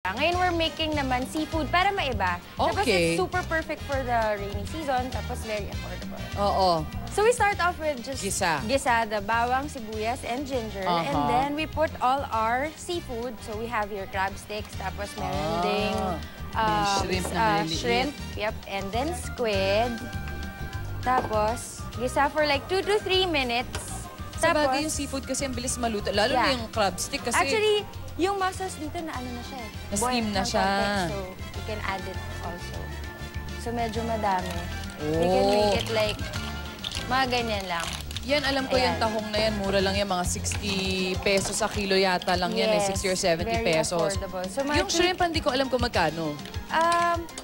Ngayon we're making naman seafood para maiba. Tapos Okay. it's super perfect for the rainy season, tapos very affordable. Oo. So we start off with just Gisa. the bawang, sibuyas, and ginger. And then we put all our seafood. So we have your crab sticks, tapos meron ding may shrimp na maliliit. shrimp, yep, and then squid. Tapos gisa for like 2 to 3 minutes. Sa bagay yung seafood kasi ang bilis maluto. Lalo na yung crab stick kasi... Actually, yung muscles dito na ano na siya eh. Na-steam na ng siya. konti. So, you can add it also. So, medyo madami. We can make it like, mga ganyan lang. Yan, alam ko Ayan. yung tahong na yan. Mura lang yan. Mga 60 pesos sa kilo yata lang yan. Yes, 60 or 70 very pesos. affordable. So, Yung shrimp, hindi ko alam kung magkano.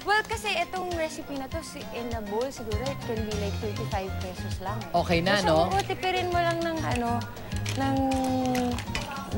Well, kasi itong recipe na to, in a bowl, siguro it can be like 35 pesos lang. Okay na, so, no? So, tipirin mo lang ng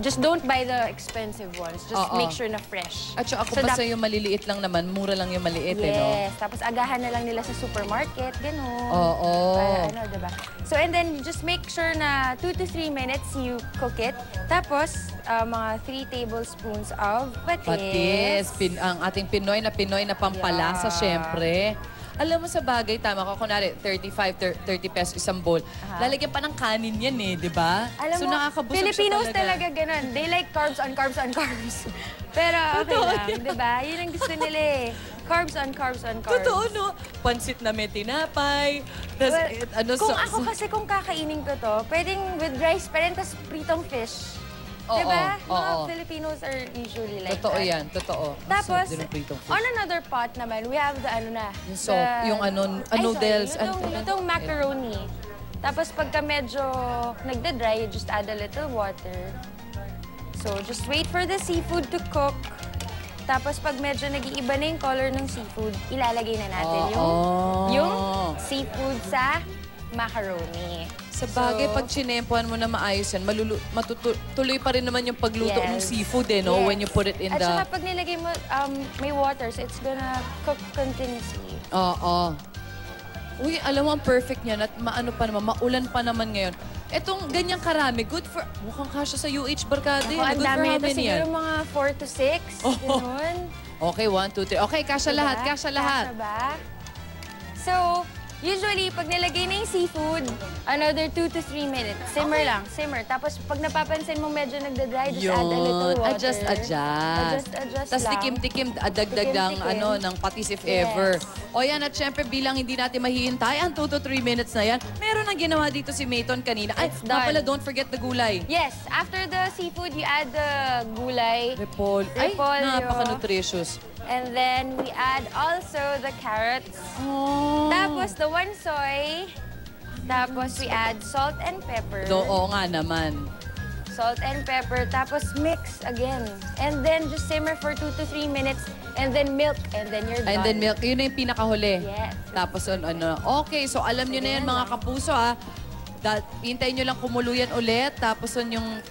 just don't buy the expensive ones. Just make sure na fresh. At saka kung basta yung maliliit lang naman, mura lang yung maliit, yes. eh, no? Tapos agahan na lang nila sa supermarket, gano'n. Oo. Para ano, diba? So, and then just make sure na 2 to 3 minutes you cook it. Tapos, mga 3 tablespoons of patis. Patis. Ang ating Pinoy na pampalasa, syempre. Alam mo sa bagay, tama ka, kunwari 35, 30 pesos isang bowl. Lalagyan pa ng kanin yan eh, di ba? Alam so mo, nakakabusog Filipinos siya talaga. ganun. They like carbs on carbs on carbs. Pero okay lang, di ba? Yun ang gusto nila eh. Carbs on carbs on carbs. Totoo, no? Pansit na may tinapay. Tas, Well, kung ako kasi kung kakainin ko to, pwedeng with rice pa rin, tas pritong fish. Diba? Mga Filipinos are usually like totoo that. yan, totoo. Tapos, on another pot naman, we have the yung soup, yung noodles. Yung macaroni. Tapos pagka medyo nagda-dry, you just add a little water. So, just wait for the seafood to cook. Tapos pag medyo nag-iiba na yung color ng seafood, ilalagay na natin yung seafood sa macaroni. Sa bagay, pag chinempohan mo na maayos yan, matutuloy pa rin naman yung pagluto ng seafood, eh, no? When you put it in At the... saka pag nilagay mo, may water, so it's gonna cook continuously. Oo. Uy, alam mo, ang perfect niyan at maano pa naman, maulan pa naman ngayon. Etong ganyang karami, good for... Mukhang kasya sa UH Barkada. Ako, ang Good for dami how ito, many siguro yan? mga 4 to 6. Ganun. Okay, 1, 2, 3. Okay, kasya lahat, kasya lahat. Kasya ba? So, usually, pag nilagay na yung seafood, another 2 to 3 minutes. Simmer lang, simmer. Tapos, pag napapansin mo medyo nagda-dry, just add a little water. Adjust Adjust Tapos lang. tikim-tikim, dagdag ng patis if ever. O yan, at syempre bilang hindi natin mahihintay, ang 2 to 3 minutes na yan, meron ang ginawa dito si Mayton kanina. Ay, nga pala, don't forget the gulay. Yes, after the seafood, you add the gulay. Repolyo. Ay, napaka-nutritious. And then, we add also the carrots. Tapos, the one soy. Tapos, we add salt and pepper. Oo nga naman. Salt and pepper. Tapos, mix again. And then, just simmer for 2 to 3 minutes. And then, milk. And then, you're done. And then milk. Yun na yung pinakahuli. Yes. Tapos, okay, so alam nyo na yan mga kapuso, ha. Hintayin nyo lang kumuluyan ulit. Tapos, yung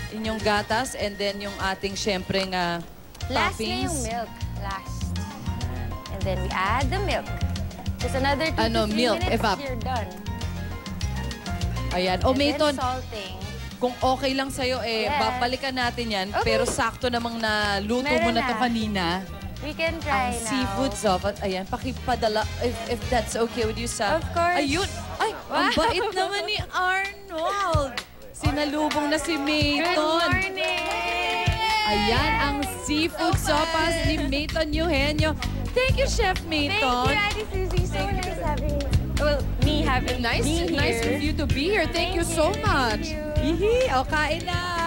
inyong gatas. And then, yung ating, syempre, nga Last na toppings. yung milk. Last. And then, we add the milk. Just another 2 to 3 minutes, you're done. Ayan. And Mayton, then salting. kung okay lang sa'yo, babalikan natin yan. Okay. Pero sakto namang naluto mo Meron na to na. kanina. We can try Ang now. seafood sauce. Ayan, pakipadala, if that's okay with you, Sam. Of course. Ayun. Ay, ang bait naman ni Arnold. Sinalubong na si Mayton. Good morning! Ayan, ang seafood sopas ni Mayton Eugenio. Thank you, Chef Mayton. Thank you, Ate Susie. So nice having me having Nice being of here. you to be here. Thank you so much. Thank you. Hihi, o kain na.